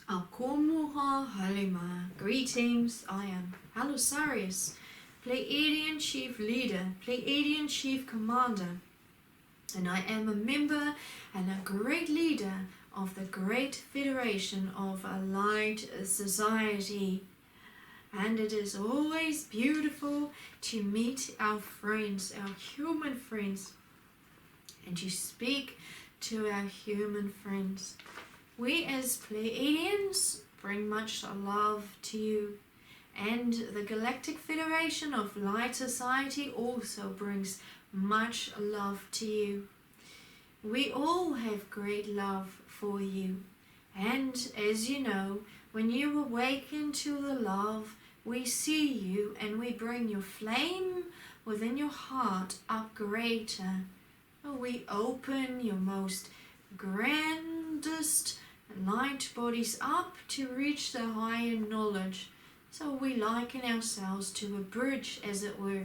Akomuha Halima. Greetings, I am Halisarius, Pleiadian Chief Leader, Pleiadian Chief Commander, and I am a member and a great leader of the Great Federation of a Light Society. And it is always beautiful to meet our friends, our human friends, and to speak to our human friends. We as Pleiadians bring much love to you, and the Galactic Federation of Light Society also brings much love to you. We all have great love for you, and as you know, when you awaken to the love, we see you and we bring your flame within your heart up greater. We open your most grandest light bodies up to reach the higher knowledge. So we liken ourselves to a bridge, as it were.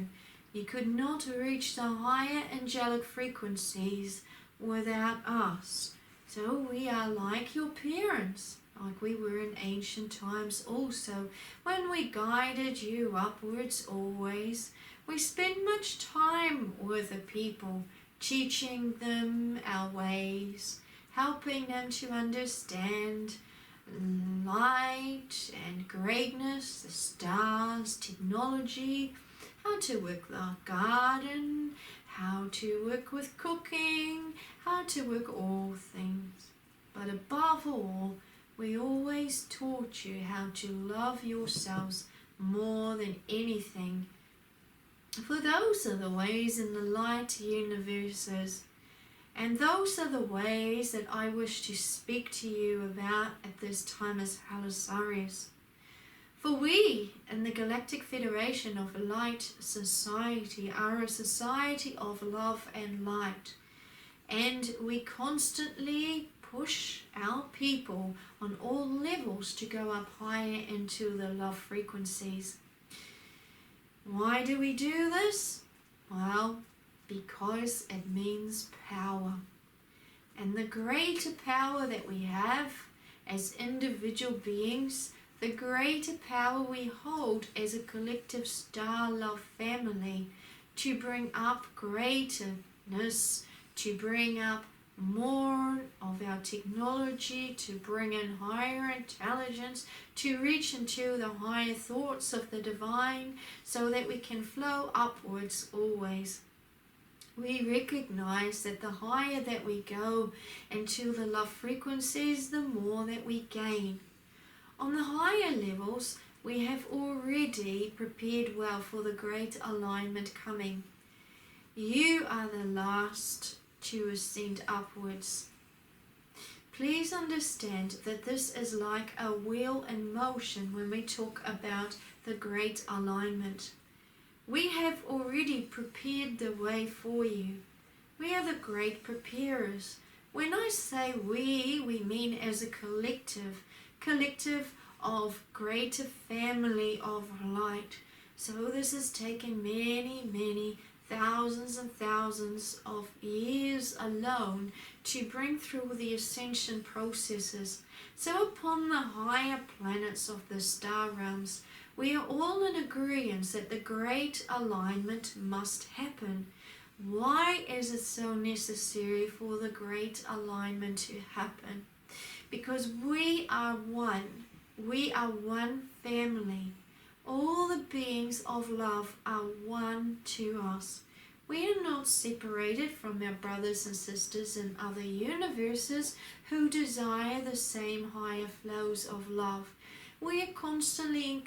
You could not reach the higher angelic frequencies without us. So we are like your parents, like we were in ancient times also, when we guided you upwards always. We spend much time with the people, teaching them our ways, helping them to understand light and greatness, the stars, technology, how to work the garden, how to work with cooking, how to work all things. But above all, we always taught you how to love yourselves more than anything. For those are the ways in the light universes, and those are the ways that I wish to speak to you about at this time as Halisarius. For we in the Galactic Federation of Light Society are a society of love and light, and we constantly push our people on all levels to go up higher into the love frequencies. Why do we do this? Well, because it means power. And the greater power that we have as individual beings, the greater power we hold as a collective star love family to bring up greatness, to bring up more of our technology, to bring in higher intelligence, to reach into the higher thoughts of the divine so that we can flow upwards always. We recognize that the higher that we go into the love frequencies, the more that we gain. On the higher levels, we have already prepared well for the great alignment coming. You are the last to ascend upwards. Please understand that this is like a wheel in motion when we talk about the great alignment. We have already prepared the way for you. We are the great preparers. When I say we mean as a collective of greater family of light. So this has taken many thousands and thousands of years alone to bring through the ascension processes. So upon the higher planets of the star realms, we are all in agreement that the great alignment must happen. Why is it so necessary for the great alignment to happen? Because we are one. We are one family. All the beings of love are one to us. We are not separated from our brothers and sisters in other universes who desire the same higher flows of love. We are constantly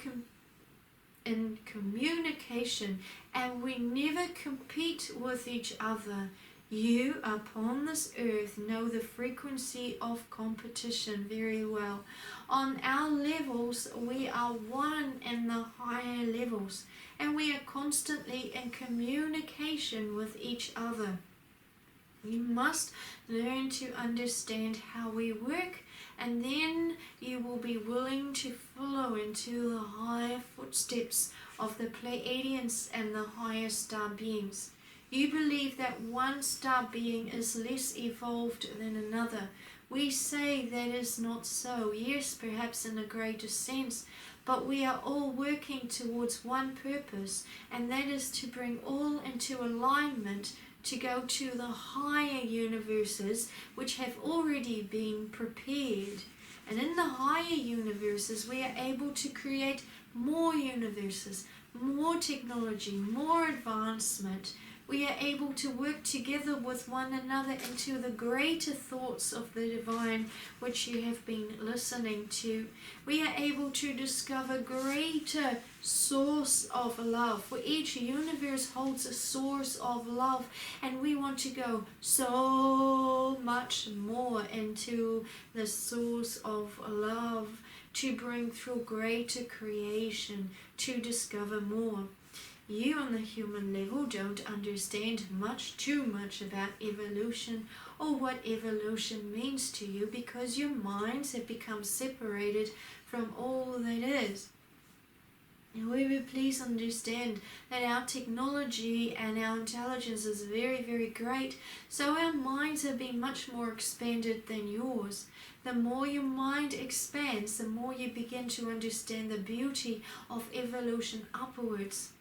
in communication, and we never compete with each other. You upon this earth know the frequency of competition very well. On our levels, we are one in the higher levels, and we are constantly in communication with each other. You must learn to understand how we work, and then you will be willing to follow into the higher footsteps of the Pleiadians and the higher star beings. You believe that one star being is less evolved than another. We say that is not so. Yes, perhaps in a greater sense, but we are all working towards one purpose, and that is to bring all into alignment to go to the higher universes which have already been prepared. And in the higher universes, we are able to create more universes, more technology, more advancement. We are able to work together with one another into the greater thoughts of the divine which you have been listening to. We are able to discover greater source of love. For each universe holds a source of love, and we want to go so much more into the source of love to bring through greater creation, to discover more. You on the human level don't understand too much about evolution or what evolution means to you, because your minds have become separated from all that is. However, please understand that our technology and our intelligence is very, very great, so our minds have been much more expanded than yours. The more your mind expands, the more you begin to understand the beauty of evolution upwards.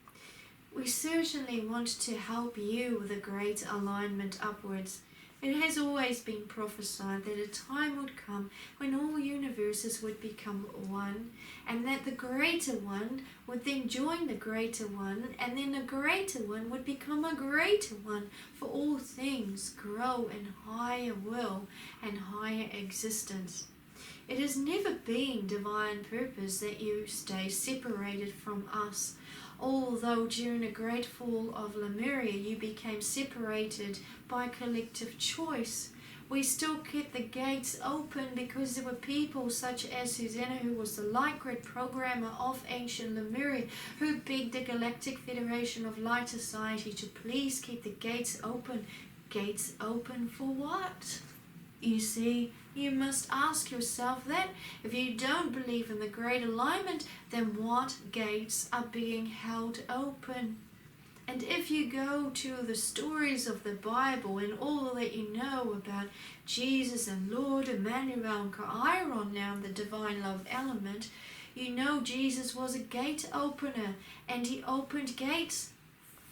We certainly want to help you with a great alignment upwards. It has always been prophesied that a time would come when all universes would become one, and that the greater one would then join the greater one, and then the greater one would become a greater one, for all things grow in higher will and higher existence. It has never been divine purpose that you stay separated from us. Although during the great fall of Lemuria you became separated by collective choice, we still kept the gates open because there were people such as Suzanna, who was the light grid programmer of ancient Lemuria, who begged the Galactic Federation of Light Society to please keep the gates open. Gates open for what? You see, you must ask yourself that. If you don't believe in the great alignment, then what gates are being held open? And if you go to the stories of the Bible and all that you know about Jesus and Lord Emmanuel and Chiron, now the divine love element, you know Jesus was a gate opener, and he opened gates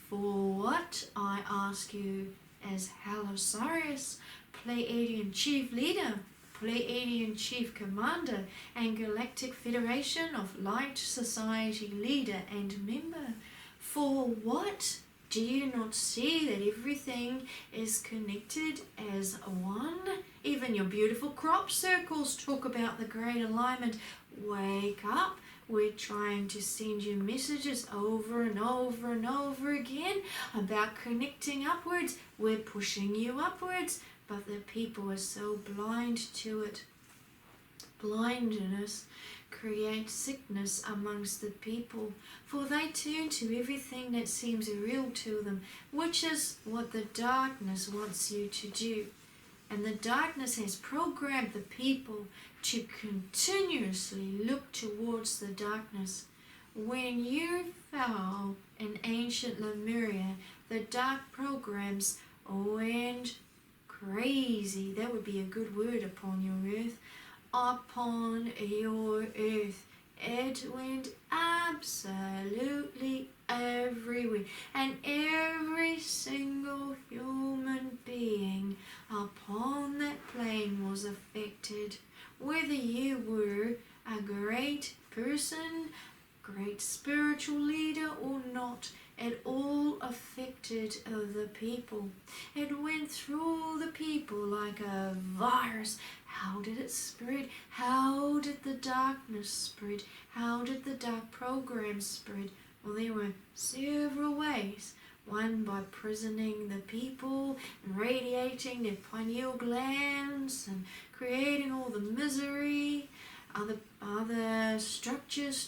for what, I ask you, as Halisarius, Pleiadian chief leader, Pleiadian chief commander, and Galactic Federation of Light Society leader and member. For what? Do you not see that everything is connected as one? Even your beautiful crop circles talk about the great alignment. Wake up. We're trying to send you messages over and over and over again about connecting upwards. We're pushing you upwards, but the people are so blind to it. Blindness creates sickness amongst the people, for they turn to everything that seems real to them, which is what the darkness wants you to do. And the darkness has programmed the people to continuously look towards the darkness. When you fell in ancient Lemuria, the dark programs went crazy. That would be a good word upon your earth. Upon your earth. It went absolutely everywhere, and every single human being upon that plane was affected. Whether you were a great person, great spiritual leader or not, it all affected the people. It went through the people like a virus. How did it spread? How did the darkness spread? How did the dark program spread? Well, there were several ways. One, by prisoning the people and radiating their pineal glands and creating all the misery. Other structures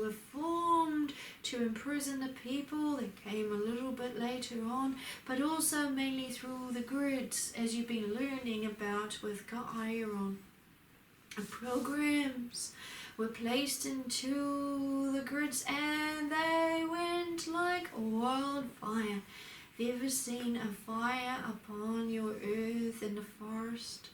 were formed to imprison the people. They came a little bit later on, but also mainly through the grids, as you've been learning about with Chiron. Programs were placed into the grids, and they went like wildfire. Have you ever seen a fire upon your earth in the forest?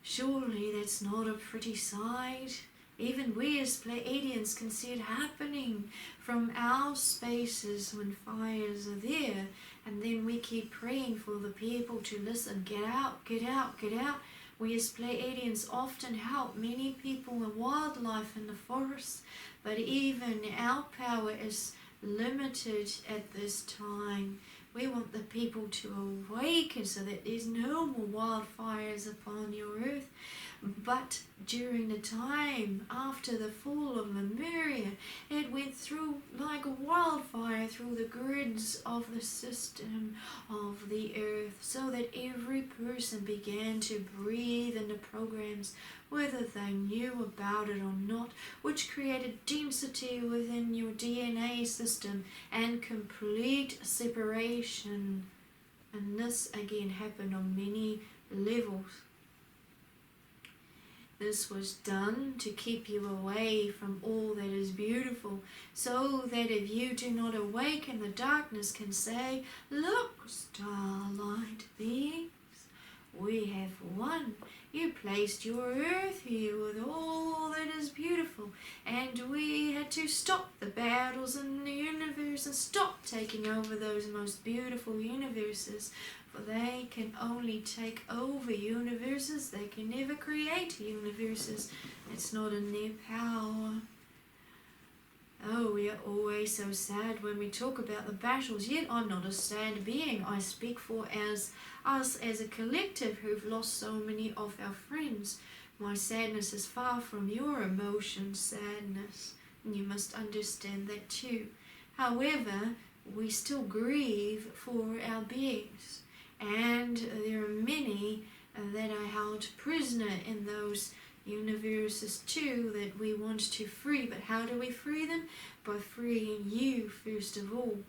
Surely that's not a pretty sight. Even we as pleiadians can see it happening from our spaces when fires are there, and then we keep praying for the people to listen, get out, get out, get out. We as pleiadians often help many people and wildlife in the forest, but even our power is limited at this time. We want the people to awaken so that there's no more wildfires upon your earth. But during the time after the fall of Lemuria, it went through like a wildfire through the grids of the system of the earth, so that every person began to breathe in the programs, whether they knew about it or not, which created density within your DNA system and complete separation. And this again happened on many levels. This was done to keep you away from all that is beautiful, so that if you do not awaken, the darkness can say, "Look, starlight beings, we have won. You placed your earth here with all that is beautiful, and we had to stop the battles in the universe and stop taking over those most beautiful universes. For they can only take over universes, they can never create universes. It's not in their power." Oh, we are always so sad when we talk about the battles, yet I'm not a sad being. I speak for us as a collective who've lost so many of our friends. My sadness is far from your emotion, sadness, and you must understand that too. However, we still grieve for our beings. And there are many that are held prisoner in those universes too that we want to free. But how do we free them? By freeing you first of all.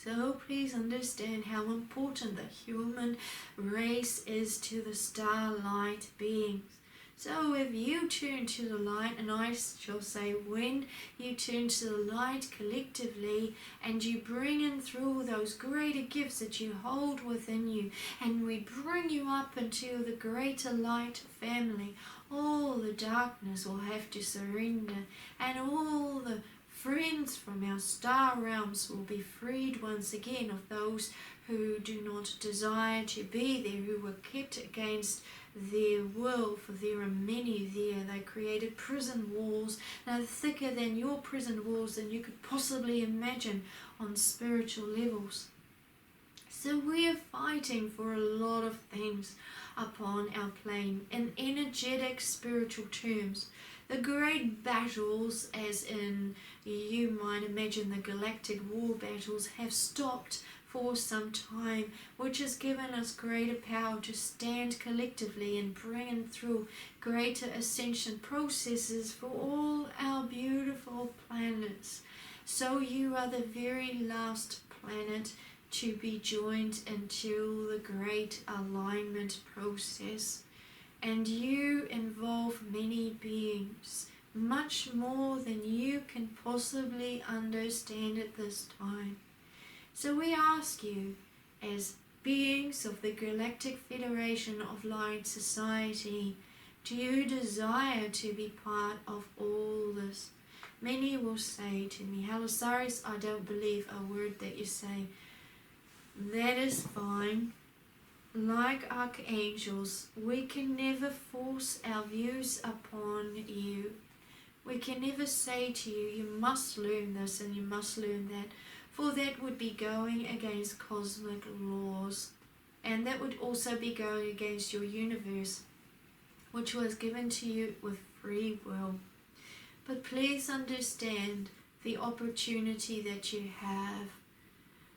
So please understand how important the human race is to the starlight beings. So if you turn to the light, and I shall say when you turn to the light collectively and you bring in through those greater gifts that you hold within you, and we bring you up into the greater light family, all the darkness will have to surrender, and all the friends from our star realms will be freed once again of those who do not desire to be there, who were kept against their will, for there are many there. They created prison walls that are thicker than your prison walls than you could possibly imagine on spiritual levels. So we are fighting for a lot of things upon our plane in energetic spiritual terms. The great battles, as in you might imagine the galactic war battles, have stopped for some time, which has given us greater power to stand collectively and bring in through greater ascension processes for all our beautiful planets. So you are the very last planet to be joined into the great alignment process. And you involve many beings, much more than you can possibly understand at this time. So we ask you, as beings of the Galactic Federation of Light Society, do you desire to be part of all this? Many will say to me, "Halisarius, I don't believe a word that you say." That is fine. Like archangels, we can never force our views upon you. We can never say to you, "You must learn this and you must learn that," for that would be going against cosmic laws, and that would also be going against your universe, which was given to you with free will. But please understand the opportunity that you have.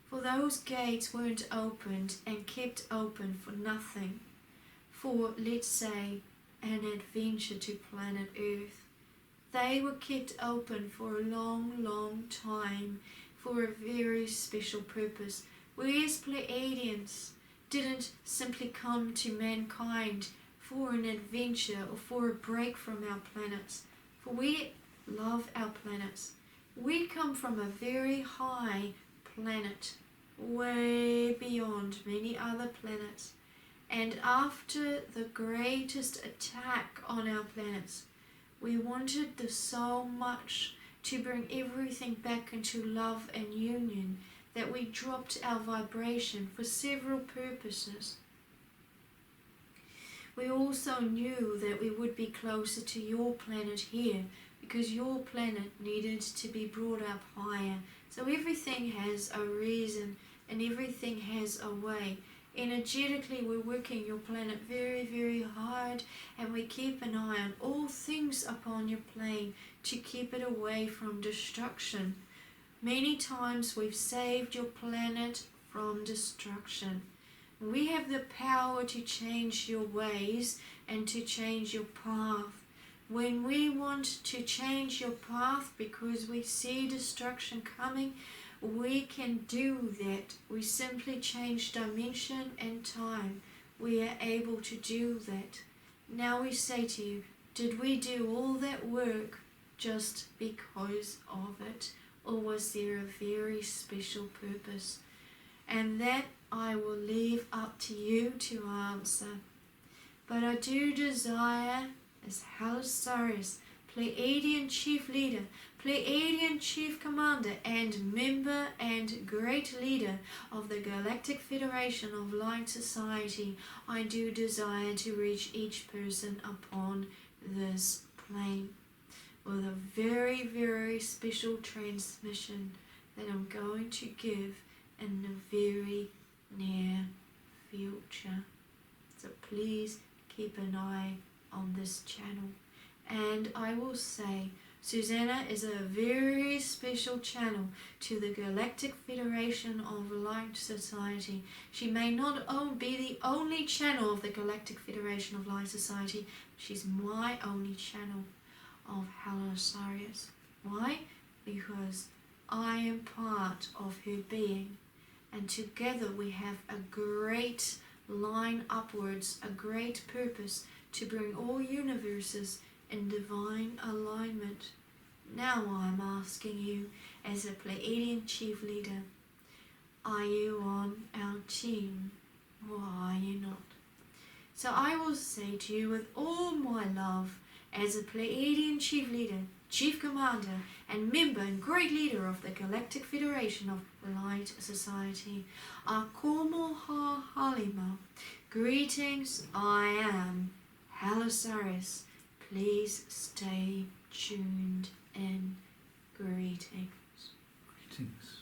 For those gates weren't opened and kept open for nothing, for, let's say, an adventure to planet Earth. They were kept open for a long, long time for a very special purpose. We as pleiadians didn't simply come to mankind for an adventure or for a break from our planets, for we love our planets. We come from a very high planet, way beyond many other planets, And after the greatest attack on our planets, we wanted this so much to bring everything back into love and union that we dropped our vibration for several purposes. We also knew that we would be closer to your planet here because your planet needed to be brought up higher. So everything has a reason and everything has a way. Energetically, we're working your planet very, very hard, and we keep an eye on all things upon your plane to keep it away from destruction. Many times we've saved your planet from destruction. We have the power to change your ways and to change your path. When we want to change your path because we see destruction coming, we can do that. We simply change dimension and time. We are able to do that. Now we say to you, did we do all that work just because of it? Or was there a very special purpose? And that I will leave up to you to answer. But I do desire, as Halisarius, Pleiadian chief leader, Pleiadian chief commander, and member and great leader of the Galactic Federation of Light Society, I do desire to reach each person upon this plane with a very, very special transmission that I'm going to give in the very near future. So please keep an eye on this channel. And I will say, Suzanna is a very special channel to the Galactic Federation of Light Society. She may not be the only channel of the Galactic Federation of Light Society, but she's my only channel of Halisarius. Why? Because I am part of her being, and together we have a great line upwards, a great purpose to bring all universes in divine alignment. Now I'm asking you, as a Pleiadian chief leader, are you on our team or are you not? So I will say to you with all my love, as a Pleiadian chief leader, chief commander, and member and great leader of the Galactic Federation of Light Society, Akomoha Halima, greetings, I am Halisarius. Please stay tuned in. Greetings. Greetings.